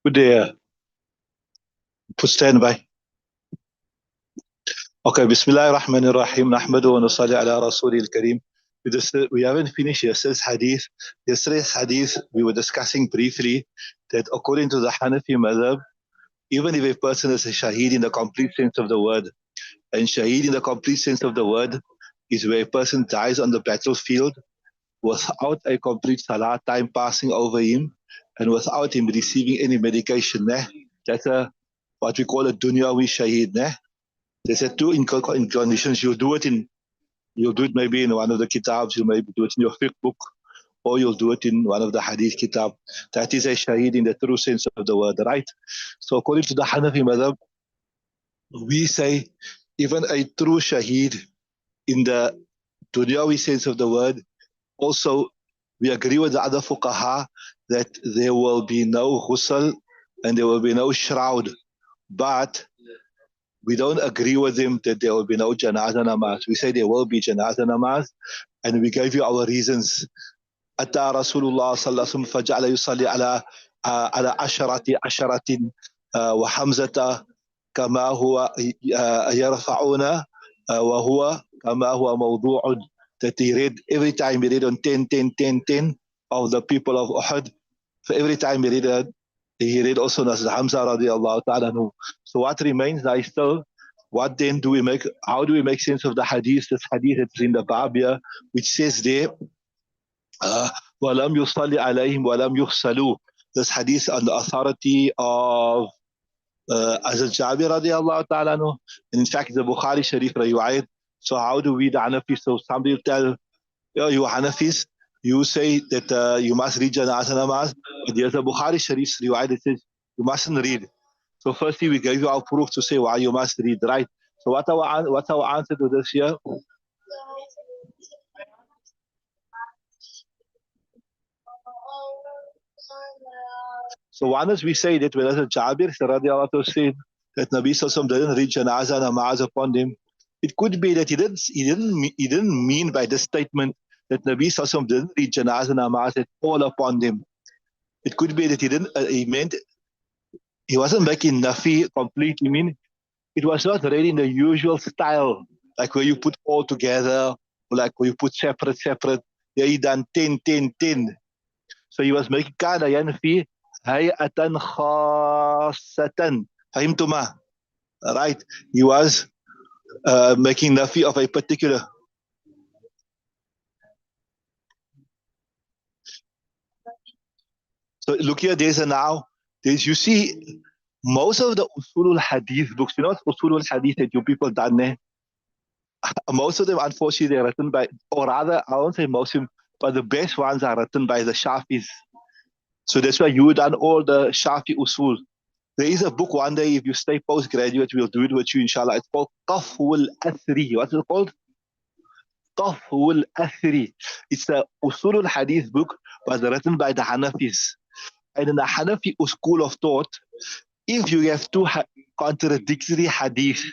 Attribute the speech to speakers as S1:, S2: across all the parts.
S1: Good day. Put standby. Okay, Bismillah ar-Rahman ar-Rahim. Nahmadu wa nusalli ala Rasulil Kareem. We haven't finished yesterday's hadith. Yesterday's hadith, we were discussing briefly that according to the Hanafi madhab, even if a person is a shaheed in the complete sense of the word, and shaheed in the complete sense of the word is where a person dies on the battlefield without a complete salah time passing over him and without him receiving any medication. That's what we call a dunyawi shaheed. They said two conditions. You'll do it maybe in one of the kitabs, you maybe do it in your fiqh book, or you'll do it in one of the hadith kitab. That is a shaheed in the true sense of the word, right? So according to the Hanafi madhab, we say even a true shaheed in the dunyawi sense of the word, also we agree with the other fuqaha that there will be no ghusl and there will be no shroud, but we don't agree with them that there will be no janazah namaz. We say there will be janazah namaz, and we gave you our reasons. أتى رسول الله صلى الله عليه وسلم فجعل يصلي على عشرة وحمزة كما هو يرفعون وهو كما هو موضوع, that he read every time he read on 10 of the people of Uhud. So every time he read also Nasr Hamza radiallahu ta'ala anhu. So what remains now is still, what then do we make, how do we make sense of the hadith, this hadith that's in the Bab here, which says there, وَلَمْ يُصَلِّ عَلَيْهِمْ وَلَمْ يُخْسَلُوا. This hadith on the authority of Aadiel Jabir radiallahu ta'ala anhu. And in fact, the Bukhari Shareef riwayat. So how do we, the Hanafis, so somebody will tell, you Hanafis, you say that you must read Janazah namaz, but there's a Bukhari Shareef riwayat that says you mustn't read. So firstly, we gave you our proof to say why you must read, right? So what's our answer to this here? So one is we say that when Jabir radiallahu said that Nabi Sallallahu didn't read Janazah namaz upon him, it could be that he didn't mean by this statement that Nabi Sallallahu didn't read Janazah namaz at all upon them. It could be that he meant he wasn't making nafi completely. I mean, it was not read in the usual style, like where you put all together, or like where you put separate. Yeah, he done 10. So he was making kana yanfi hayatan khasatan. Fahimtuma? Right? He was making nafi of a particular. So look here, you see, most of the usulul hadith books, you know what usulul hadith that you people done, most of them, unfortunately, they're written by, or rather, I won't say most of them, but the best ones are written by the Shafis. So that's why you done all the Shafi usul. There is a book one day, if you stay postgraduate, we'll do it with you, inshallah. It's called Qaful Athri. What's it called? Qaful Athri. It's the usulul hadith book, but written by the Hanafis. And in the Hanafi school of thought, if you have two contradictory hadith,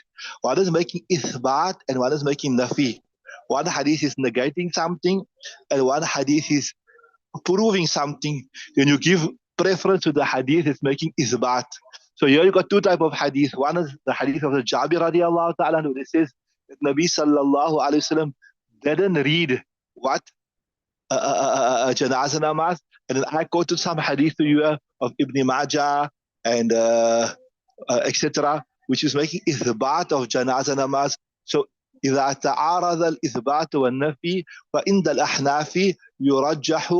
S1: one is making ithbat and one is making nafi. One hadith is negating something and one hadith is proving something. Then you give preference to the hadith that's making ithbat. So here you got two types of hadith. One is the hadith of the Jabir radiallahu ta'ala, who says that Nabi sallallahu alayhi wasallam didn't read what? Janazah namaz. And then I quoted some hadith to you of Ibn Majah and etc., which is making ithbat of janazah namaz. So إذا تعارض الإثبات والنفي فإن الأحناف يرجح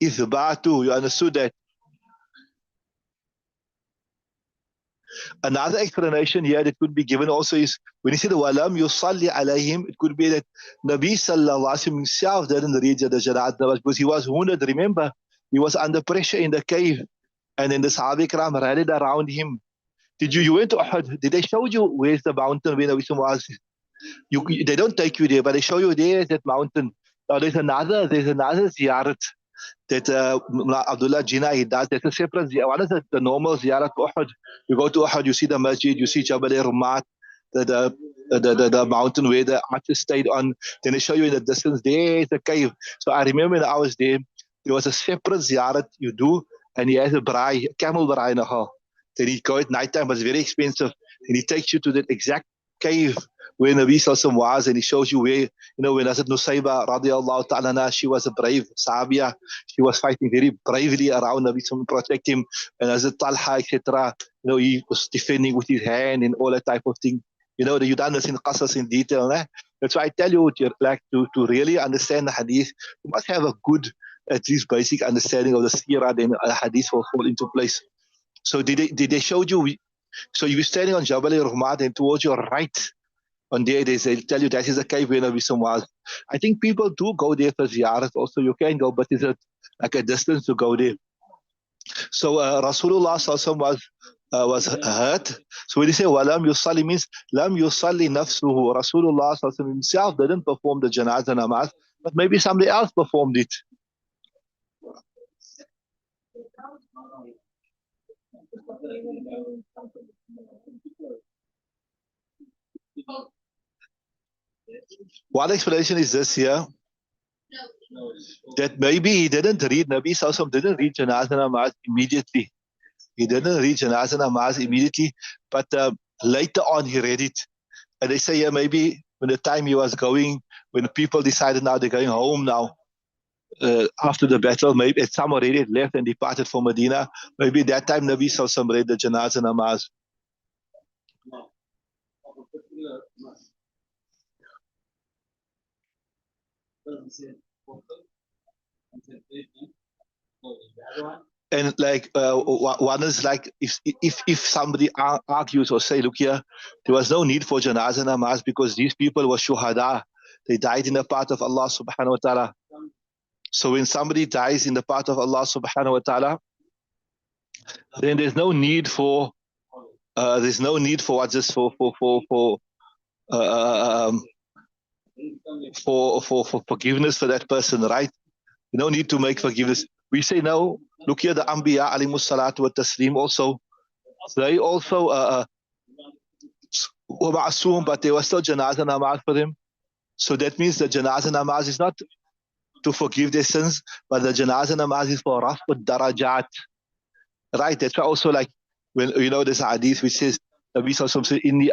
S1: الإثبات. You understood that? Another explanation here that could be given also is when he said وَلَمْ يُصَلِّ عَلَيْهِمْ, it could be that Nabi Sallallahu Alaihi Wasallam himself didn't read the janazah because he was wounded. Remember, he was under pressure in the cave, and then the Sahaba Ikram rallied around him. You went to Uhud? Did they show you where's the mountain where Nabi was? They don't take you there, but they show you there's that mountain. Now there's another ziyarat that Abdullah Jina he does. There's a separate ziyarat. One is the normal ziyarat to Uhud. You go to Uhud, you see the masjid, you see Jabal Rumat, the mountain where the archers stayed on. Then they show you in the distance there's a cave. So I remember when I was there was a separate ziyarat you do, and he has a braai, a camel braai in a car. Then he go at night time, but it's very expensive. And he takes you to that exact cave where Nabi Sallallahu was, and he shows you where, when Hazrat Nusayba radiallahu ta'ala anha, she was a brave Sahabiya. She was fighting very bravely around Nabi Sallallahu to protect him. And Hazrat Talha, etc., he was defending with his hand and all that type of thing. You done this in qasas in detail. Eh? That's why I tell you, like to really understand the hadith, you must have a good, at least basic understanding of the seerah, then the hadith will fall into place. So did they show you? So you were standing on Jabal al-Rahmat, and towards your right, on there, they tell you that is a cave where Nabi was. I think people do go there for ziyarat also. You can go, but is it like a distance to go there? So Rasulullah was hurt. So when you say walam yusalli means lam yusalli nafsuhu. Rasulullah himself didn't perform the janazah namaz, but maybe somebody else performed it. One explanation is this here, that maybe he didn't read, Nabi Sallallahu didn't read janazah namaz immediately. He didn't read janazah namaz immediately, but later on he read it. And they say, yeah, maybe when the time he was going, when the people decided now they're going home now, after the battle, maybe some already had left and departed for Medina. Maybe that time Nabi Sallallahu read the janazah namaz. And like one is like if somebody argues or say, look here, there was no need for janazah namaz because these people were shuhada. They died in the path of Allah subhanahu wa ta'ala. So when somebody dies in the path of Allah subhanahu wa ta'ala, then there's no need for what's this for forgiveness for that person, right? You don't need to make forgiveness. We say no. Look here, the Anbiya alayhimus salatu wa taslim also, they also were ma'asum, but they were still janazah namaz for them. So that means the janazah namaz is not to forgive their sins, but the janazah namaz is for raf'ud darajat. Right? That's why also like when there's a hadith which says Nabi Sallallahu said, Inni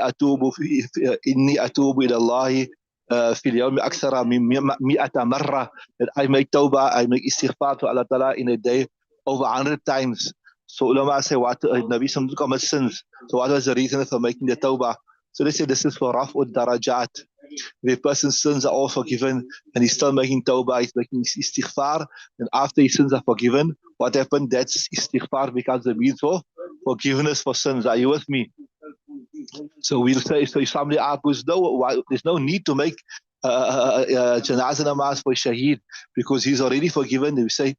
S1: atubu ila Allahi fil yawmi akthara min mi'ata marra, that I make tawbah, I make istighfar to Allah Ta'ala in a day over 100 times. So ulama say what Nabi Sallallahu commit sins. So what was the reason for making the tawbah? So they say this is for raf'ud darajat. The person's sins are all forgiven and he's still making tawbah, he's making istighfar, and after his sins are forgiven, what happened? That's istighfar becomes the means for forgiveness for sins. Are you with me? So we'll say, so if somebody argues, no, there's no need to make janazah namaz for shaheed because he's already forgiven. We say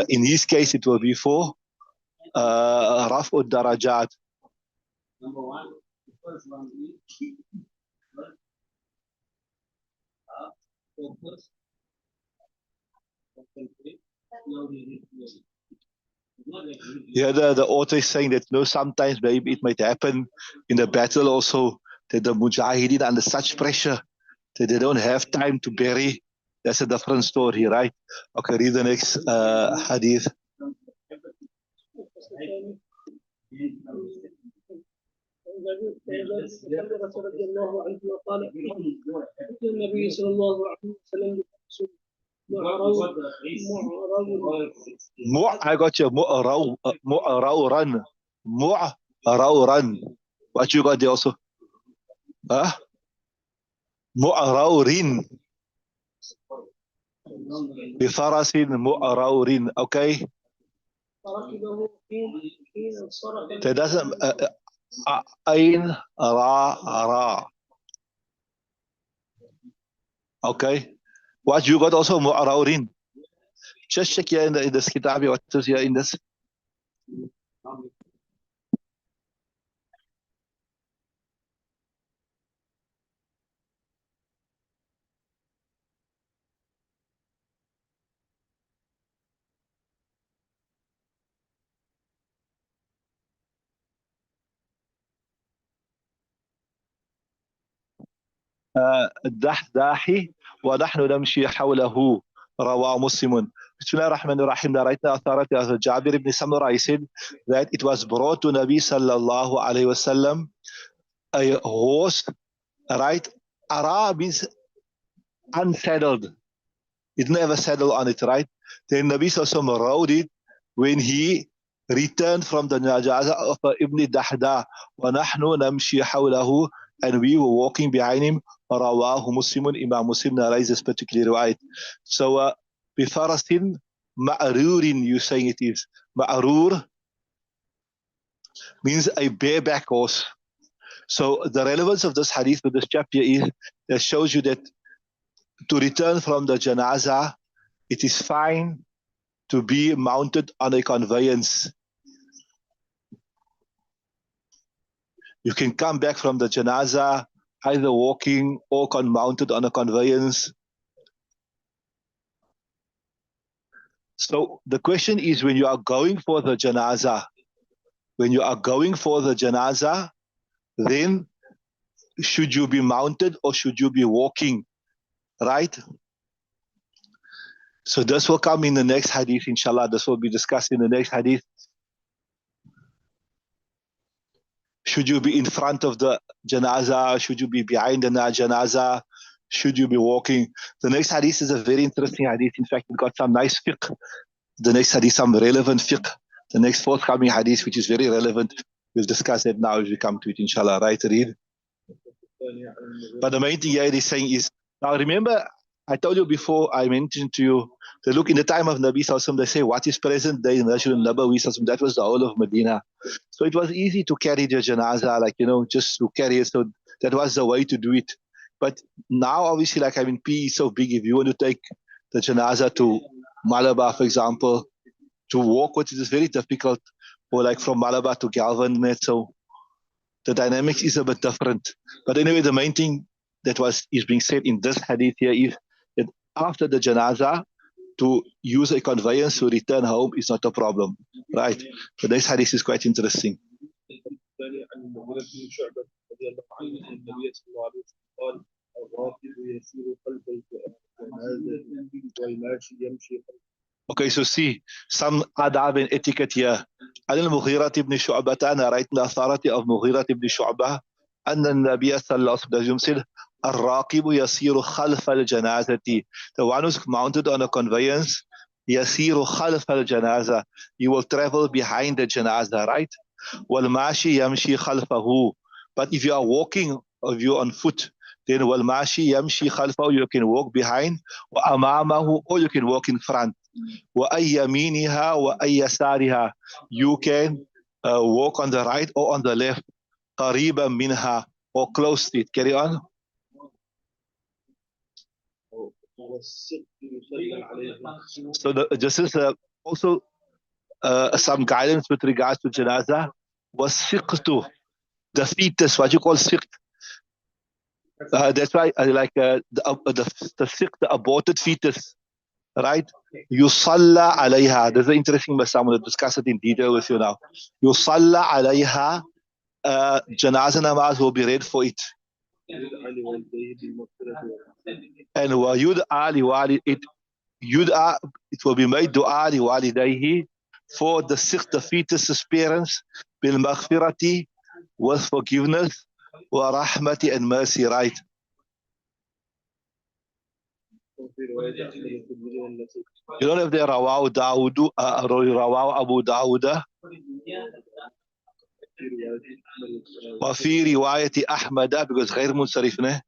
S1: in his case it will be for raf'ud darajat. Number one, the first one is focus. Yeah, the author is saying that sometimes maybe it might happen in the battle also that the mujahideen under such pressure that they don't have time to bury. That's a different story, right? Okay, read the next hadith. I got you. Mu'rawran. Mu'rawran. What you got there also? Huh? Mu'rawrin. Bifarasin mu'rawrin. Okay. That doesn't. Ain ra. Okay. What you got also mu'rawrin? Just check here in this kitab, what is here in this? الدحداحي ونحن نمشي حوله رواه مسلم. Bismillah ar-Rahman ar-Rahim, narrated the authority of Jabir ibn Samura. He said that it was brought to Nabi sallallahu alayhi wasallam a horse, right? Ara means unsaddled. It didn't have a saddle on it, right? Then Nabi sallallahu alayhi wasallam rode it when he returned from the Najaza of Ibn Dahda, وَنَحْنُ نَمْشِي حَوْلَهُ, and we were walking behind him. Rawahu Muslimun, Imam Muslim narrates this particular right. So, بِفَرَسٍ مَعْرُورٍ, you saying it is. Ma'rur means a bareback horse. So the relevance of this hadith with this chapter is that shows you that to return from the janaza, it is fine to be mounted on a conveyance. You can come back from the janaza either walking or mounted on a conveyance. So the question is, when you are going for the janaza, then should you be mounted or should you be walking, right? So this will come in the next hadith, inshallah. This will be discussed in the next hadith. Should you be in front of the janaza? Should you be behind the janaza? Should you be walking? The next hadith is a very interesting hadith. In fact, it got some nice fiqh. The next hadith, some relevant fiqh. The next forthcoming hadith, which is very relevant, we'll discuss that now as we come to it, inshallah. Right, read. But the main thing here is saying is, now remember, I told you before, I mentioned to you, that look, in the time of Nabi Sallallahu, they say, what is present day in Masjid al-Nabawi Sallallahu, that was the whole of Medina. So it was easy to carry the janaza, like, just to carry it. So that was the way to do it. But now, obviously, like, P is so big. If you want to take the janaza to Malabar, for example, to walk with it is very difficult, or like from Malabar to Galvan, so the dynamics is a bit different. But anyway, the main thing that is being said in this hadith here is that after the janaza, to use a conveyance to return home is not a problem, right? So this hadith is quite interesting. Okay, so see, some adab and etiquette here. Al-Mughira ibn Shu'bah, narrating the authority of Mughira ibn Shu'bah, أن النبي صلى الله عليه وسلم said, الراكب يسير خلف الجنازة. The one who's mounted on a conveyance, يسير خلف الجنازة. You will travel behind the janaza, right? والماشي يمشي خلفه. But if you are walking, or if you're on foot, then والماشي يمشي خلفه, you can walk behind, وأمامه, or you can walk in front. وأي يمينها وأي يسارها. You can walk on the right or on the left. قريبا منها, or close to it. Carry on. So this is also some guidance with regards to janaza. Was siqtu, the fetus, what you call siqt. That's why the siqt, the aborted fetus, right? Yusalla alayha. There's an interesting masam. We'll discuss it in detail with you now. Yusalla alayha. Janaza namaz will be read for it. And it will be made dua li walidayhi, for the siqt, the fetus's parents, bil maghfirati, with forgiveness, wa rahmati, and mercy, right? You don't have the rawaw Abu Dawud. وفي رواية أحمد, because غير منصرف نه.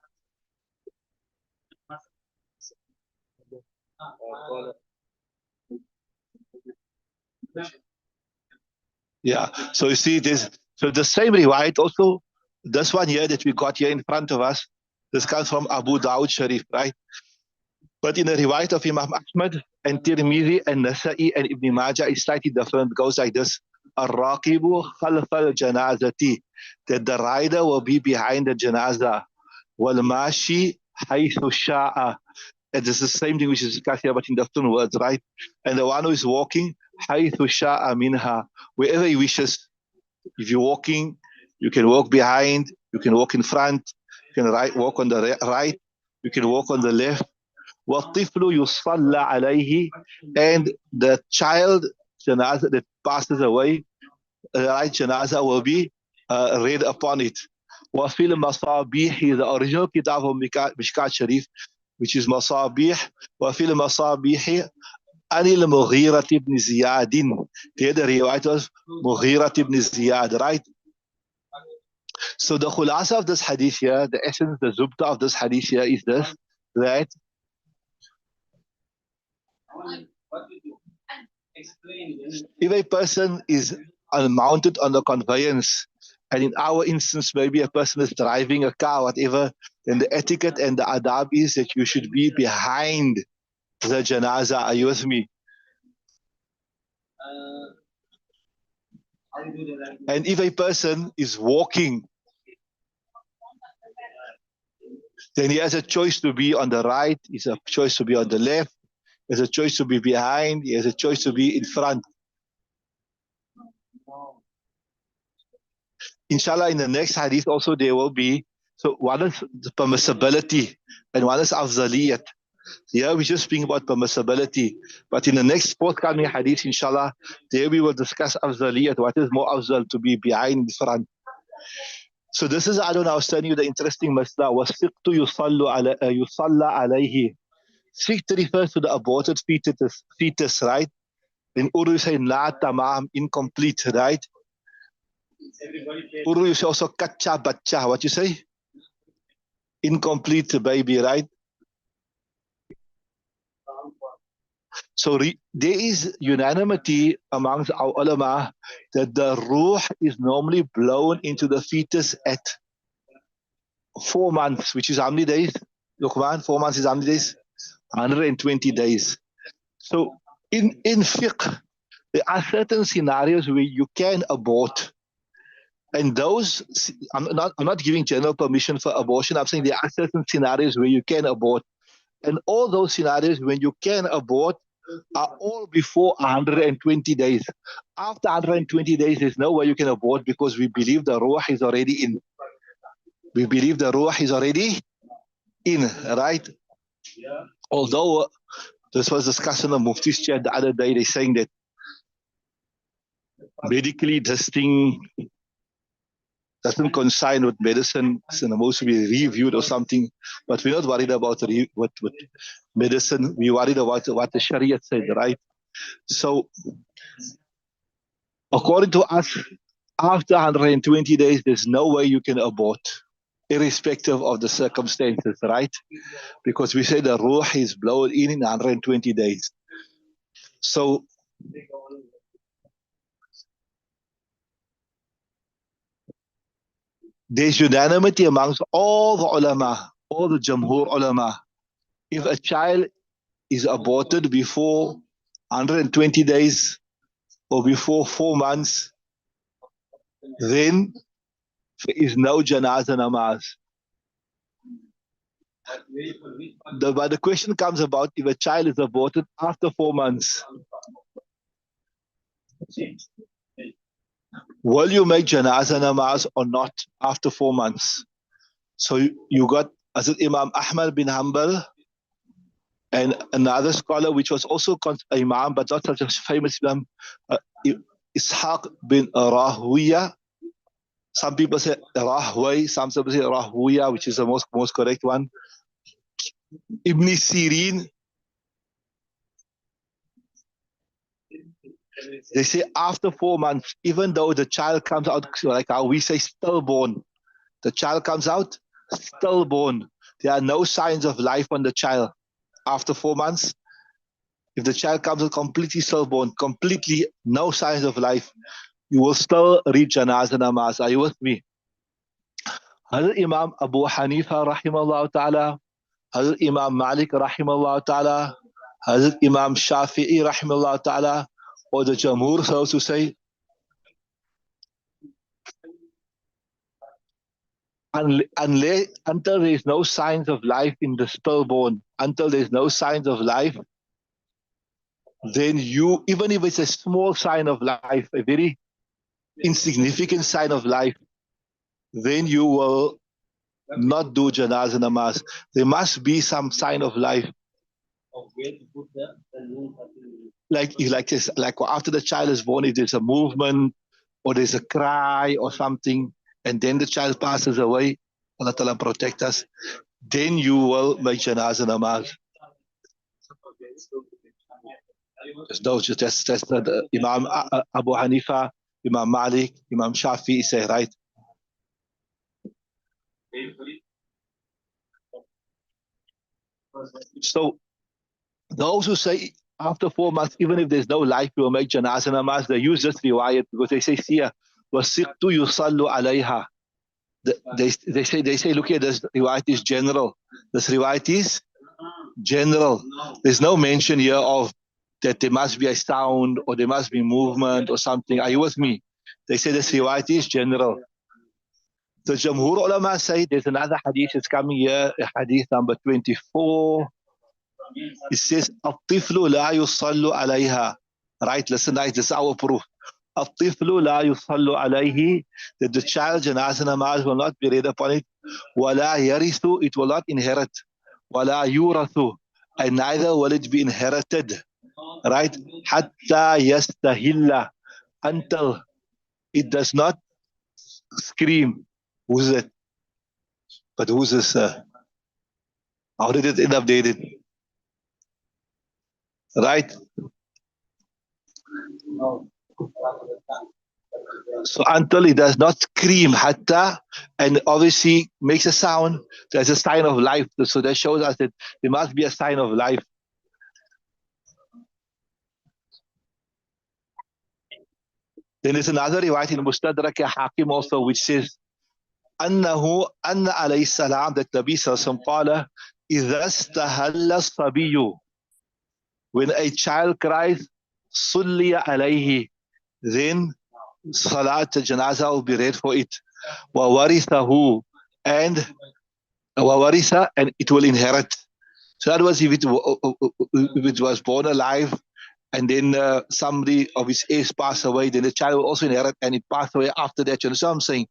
S1: Yeah, so you see this. So the same riwayat also, this one here that we got here in front of us, this comes from Abu Dawud Shareef, right? But in the riwayat of Imam Ahmad and Tirmidhi and Nasa'i and Ibn Majah, it's slightly different. It goes like this. Ar-raqibu khalf al-janazati, that the rider will be behind the janaza. Wal-mashi haythu sha'a. And this is the same thing which is discussed here, but in different words, right? And the one who is walking, haythu sha'a minha, wherever he wishes. If you're walking, you can walk behind, you can walk in front, you can walk on the right, you can walk on the left. وَالطِّفْلُ يُصَلَّى عَلَيْهِ, and the child janazah that passes away, right, janazah will be read upon it. وَفِي الْمَصَابِيحِ, the original kitab of Mishkaat Shareef, which is Masabih. وَفِي الْمَصَابِيحِ عن المغيرة بن زياد. Here the riwayat was Mughirah ibn Ziyad, right? So the khulasa of this hadith here, the essence, the zubta of this hadith here is this, that if a person is mounted on the conveyance, and in our instance, maybe a person is driving a car, whatever, then the etiquette and the adab is that you should be behind the janazah. Are you with me? And if a person is walking, then he has a choice to be on the right, he has a choice to be on the left, he has a choice to be behind, he has a choice to be in front. Inshallah, in the next hadith also there will be, so one is the permissibility and one is afzaliyat. Here we're just speaking about permissibility, but in the next forthcoming hadith, inshallah, there we will discuss afzaliyat, what is more afzal, to be behind, in front. So this is, I don't know, I was telling you the interesting masla, وَالسِّقْتُ يُصَلَّ عَلَيْهِ. Siqt refers to the aborted fetus, right? In Urdu you say la tamam, incomplete, right? Urdu you say also kacha bacha, what you say? Incomplete baby, right? So there is unanimity amongst our ulama that the ruh is normally blown into the fetus at 4 months, which is how many days? Luqman, 4 months is how many days? 120 days. So in fiqh, there are certain scenarios where you can abort. And those, I'm not giving general permission for abortion. I'm saying there are certain scenarios where you can abort. And all those scenarios when you can abort are all before 120 days. After 120 days, there's no way you can abort because we believe the ruh is already in. We believe the ruh is already in, right? Although this was discussed in the Mufti's chat the other day, they're saying that medically this thing doesn't coincide with medicine, it's supposed to be reviewed or something, but we're not worried about what medicine, we're worried about what the Sharia said, right? So according to us, after 120 days, there's no way you can abort, irrespective of the circumstances, right? Because we say the ruh is blown in 120 days. So there's unanimity amongst all the ulama, all the Jamhur ulama. If a child is aborted before 120 days or before 4 months, then there is no janazah namaz. But the question comes about if a child is aborted after 4 months, will you make janazah namaz or not after 4 months? So you got Hazrat Imam Ahmad bin Hanbal and another scholar which was also Imam but not such a famous Imam, Ishaq bin Rahuya. Some people say Rahway, some people say Rahuya, which is the most correct one. Ibn Sirin, they say after 4 months, even though the child comes out, like how we say stillborn, the child comes out stillborn. There are no signs of life on the child after 4 months. If the child comes out completely stillborn, completely no signs of life, you will still read janazah namaz. Are you with me? Hazrat Imam Abu Hanifa rahimahullah ta'ala, Hazrat Imam Malik rahimahullah ta'ala, Hazrat Imam Shafi'i rahimahullah ta'ala, or the Jamhur, so to say, until there is no signs of life in the stillborn, until there's no signs of life, then you, even if it's a small sign of life, a very insignificant sign of life, then you will not do janazah namaz. There must be some sign of life. Like this, like after the child is born, if there's a movement or there's a cry or something, and then the child passes away, Allah Ta'ala protect us, then you will make janazah namaz. No, that's the Imam Abu Hanifa, Imam Malik, Imam Shafi say, right? So those who say after 4 months, even if there's no life, we will make janazah namaz, they use this riwayat because they say, "Siya, wasiqtu yusallu alayha." They say, look here, this riwayat is general. This riwayat is general. There's no mention here of that there must be a sound or there must be movement or something. Are you with me? They say this riwayat is general. The Jamhur ulama say there's another hadith that's coming here, hadith number 24. It says, الطفل لا يصلى عليها. Right, listen, guys, this is our proof. الطفل لا يصلى عليه, that the child janazah namaz will not be read upon it. ولا يرث, it will not inherit. ولا يورث, and neither will it be inherited. Right? حتى يستهل, until it does not scream. Who's it? But who's this? How did it end up dated? Right? So until it does not scream, hatta, and obviously makes a sound, there's a sign of life. So that shows us that there must be a sign of life. Then there's another riwayat in Mustadrak Hakim also, which says, أنه أن عليه السلام, that Nabi Sallallahu Alaihi Wasallam, إذا استهل الصبي, when a child cries, صلي عليه, then salat janazah will be read for it. وورثه, and وورث, and it will inherit. So that was if it was born alive, and then somebody of his heirs passed away, then the child will also inherit, and it passed away after that. You know what I'm saying?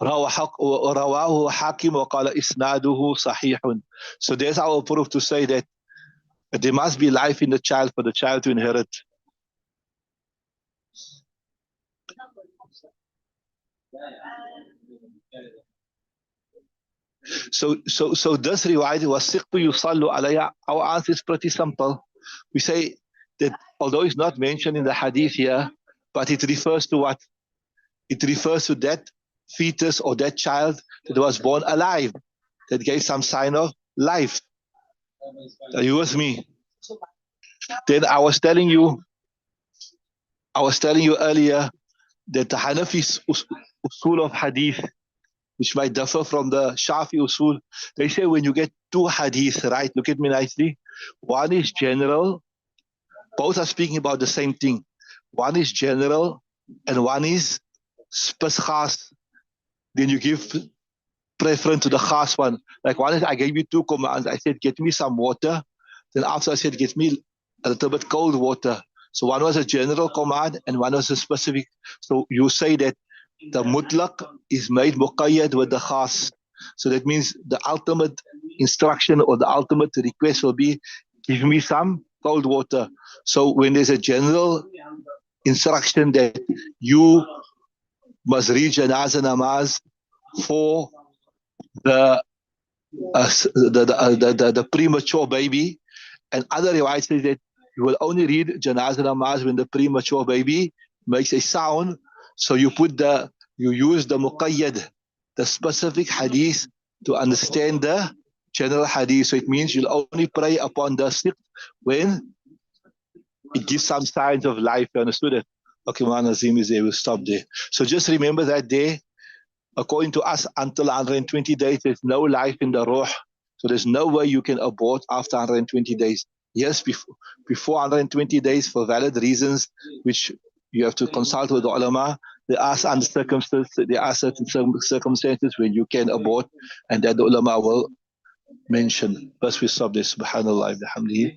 S1: رواه حاكم وقال إسناده صحيح. So there's our proof to say that there must be life in the child for the child to inherit. So this riwayat was siqtu yusallu alayha. Our answer is pretty simple. We say that although it's not mentioned in the hadith here, but it refers to what? It refers to that fetus or that child that was born alive, that gave some sign of life. Are you with me? Then I was telling you earlier that the Hanafi usul of hadith, which might differ from the Shafi usul, they say when you get two hadith, right? Look at me nicely. One is general. Both are speaking about the same thing. One is general and one is khas. Then you give preference to the khas one. Like one is, I gave you two commands. I said, get me some water. Then after I said, get me a little bit cold water. So one was a general command and one was a specific. So you say that the mutlaq is made muqayyad with the khas. So that means the ultimate instruction or the ultimate request will be, give me some cold water. So when there's a general instruction that you must read janazah namaz for the premature baby, and other riwayat says that you will only read janazah namaz when the premature baby makes a sound. So you use the muqayyad, the specific hadith, to understand the general hadith. So it means you'll only pray upon the sick when it gives some signs of life. You understood it? Okay, Muhammad Nazim is there. We'll stop there. So just remember that day, according to us, until 120 days, there's no life in the ruh. So there's no way you can abort after 120 days. Yes, before 120 days, for valid reasons, which you have to consult with the ulama, there are certain circumstances when you can abort, and that the ulama will mention. First we stop this. Subhanallah, bihamdihi.